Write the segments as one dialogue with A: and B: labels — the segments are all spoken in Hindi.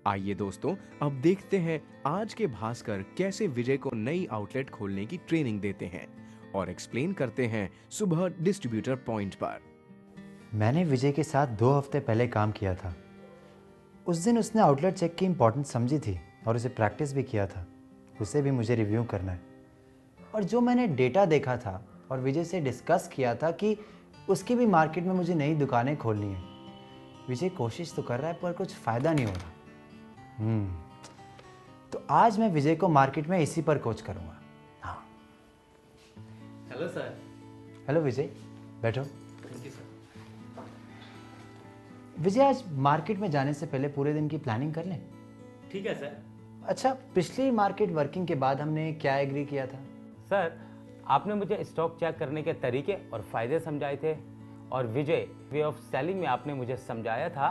A: आइए दोस्तों, अब देखते हैं आज के भास्कर कैसे विजय को नई आउटलेट खोलने की ट्रेनिंग देते हैं और एक्सप्लेन करते हैं सुबह डिस्ट्रीब्यूटर पॉइंट पर।
B: मैंने विजय के साथ 2 हफ्ते पहले काम किया था। उस दिन उसने आउटलेट चेक की इम्पोर्टेंस समझी थी और उसे प्रैक्टिस भी किया था। उसे भी मुझे रिव्यू करना है। और जो मैंने डेटा देखा था और विजय से डिस्कस किया था कि उसकी भी मार्केट में मुझे नई दुकानें खोलनी है। विजय कोशिश तो कर रहा है पर कुछ फ़ायदा नहीं हो रहा। तो आज मैं विजय को मार्केट में इसी पर कोच करूँगा। हाँ।
C: Hello sir.
B: हेलो विजय, बैठो।
C: Thank you sir.
B: विजय, आज मार्केट में जाने से पहले पूरे दिन की प्लानिंग कर लें।
C: ठीक है सर।
B: अच्छा, पिछली मार्केट वर्किंग के बाद हमने क्या एग्री किया था?
C: सर, आपने मुझे स्टॉक चेक करने के तरीके और फायदे समझाए थे, और विजय वे ऑफ सेलिंग में आपने मुझे समझाया था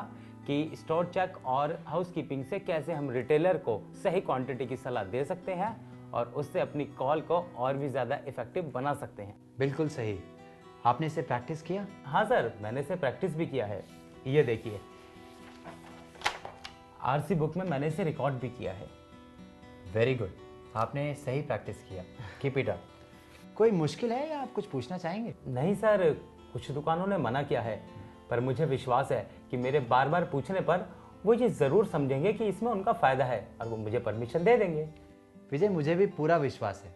C: कि स्टोर चेक और हाउसकीपिंग से कैसे हम रिटेलर को सही क्वांटिटी की सलाह दे सकते हैं और उससे अपनी कॉल को और भी ज़्यादा इफेक्टिव बना सकते हैं।
B: बिल्कुल सही। आपने इसे प्रैक्टिस किया?
C: हाँ सर, मैंने इसे प्रैक्टिस भी किया है। ये देखिए, आरसी बुक में मैंने इसे रिकॉर्ड भी किया है।
B: वेरी गुड, आपने सही प्रैक्टिस किया। Keep it up. कोई मुश्किल है या आप कुछ पूछना चाहेंगे?
C: नहीं सर, कुछ दुकानों ने मना किया है, पर मुझे विश्वास है कि मेरे बार बार पूछने पर वो ये ज़रूर समझेंगे कि इसमें उनका फ़ायदा है और वो मुझे परमिशन दे देंगे।
B: विजय, मुझे भी पूरा विश्वास है।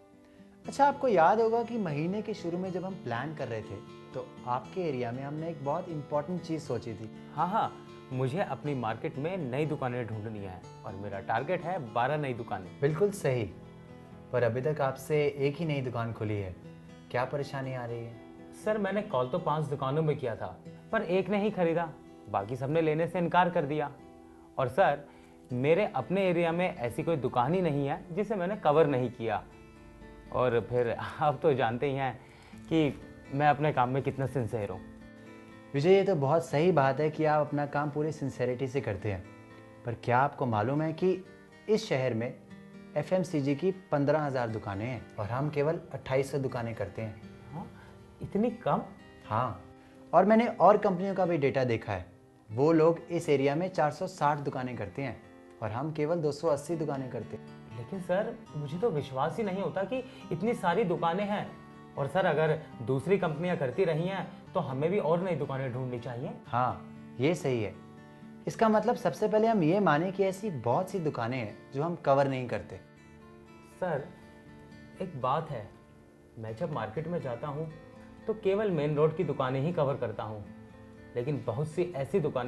B: अच्छा, आपको याद होगा कि महीने के शुरू में जब हम प्लान कर रहे थे तो आपके एरिया में हमने एक बहुत इंपॉर्टेंट चीज़ सोची थी।
C: हाँ, मुझे अपनी मार्केट में नई दुकानें ढूंढनी है और मेरा टारगेट है 12 नई दुकानें।
B: बिल्कुल सही। पर अभी तक आपसे एक ही नई दुकान खुली है। क्या परेशानी आ रही है?
C: सर, मैंने कॉल तो 5 दुकानों में किया था, पर एक ने ही खरीदा, बाकी सबने लेने से इनकार कर दिया। और सर, मेरे अपने एरिया में ऐसी कोई दुकान ही नहीं है जिसे मैंने कवर नहीं किया। और फिर आप तो जानते ही हैं कि मैं अपने काम में कितना सिंसियर हूँ।
B: विजय, ये तो बहुत सही बात है कि आप अपना काम पूरी सिंसेरिटी से करते हैं। पर क्या आपको मालूम है कि इस शहर में FMCG की 15,000 दुकानें हैं और हम केवल 2800 दुकानें करते हैं।
C: हाँ, इतनी कम?
B: हाँ, और मैंने और कंपनियों का भी डेटा देखा है। वो लोग इस एरिया में 460 दुकानें करते हैं और हम केवल 280 दुकानें करते हैं।
C: लेकिन सर, मुझे तो विश्वास ही नहीं होता कि इतनी सारी दुकानें हैं। और सर, अगर दूसरी कंपनियां करती रही हैं तो हमें भी और नई दुकानें ढूंढनी चाहिए।
B: हाँ, ये सही है। इसका मतलब सबसे पहले हम ये माने कि ऐसी बहुत सी दुकानें हैं जो हम कवर नहीं करते।
C: सर, एक बात है, मैं जब मार्केट में जाता हूँ तो केवल मेन रोड की दुकानें ही कवर करता हूँ, लेकिन बहुत सी ऐसी दुकानें